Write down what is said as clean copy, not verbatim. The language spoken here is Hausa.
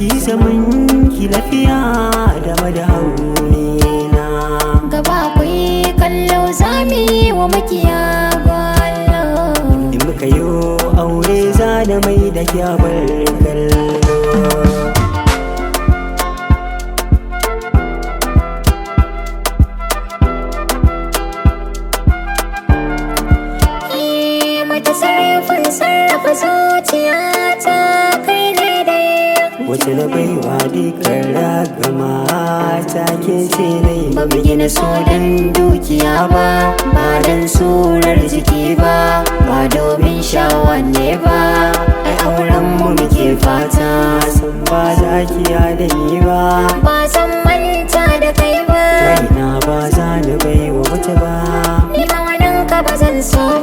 ki zaman ki lafiya da madahaunina. Gaba akwai kallo zami wa makiya gwallo. In muka yi aure za da mai da kyabar kallo. Sarrafa zuciya ta kai daidai. Wace na baiwa dukkan ragama ta ke ce nai. Ba mu gina so don dukiya ba, ba don surar jiki ba, ba domin sha'awa ne ba. Ai auren mu muke fata, san ba za ki da ni ba. Ba zan manta da kai ba, raina ba za ni baiwa wata ba. ni ma waninka ba zan so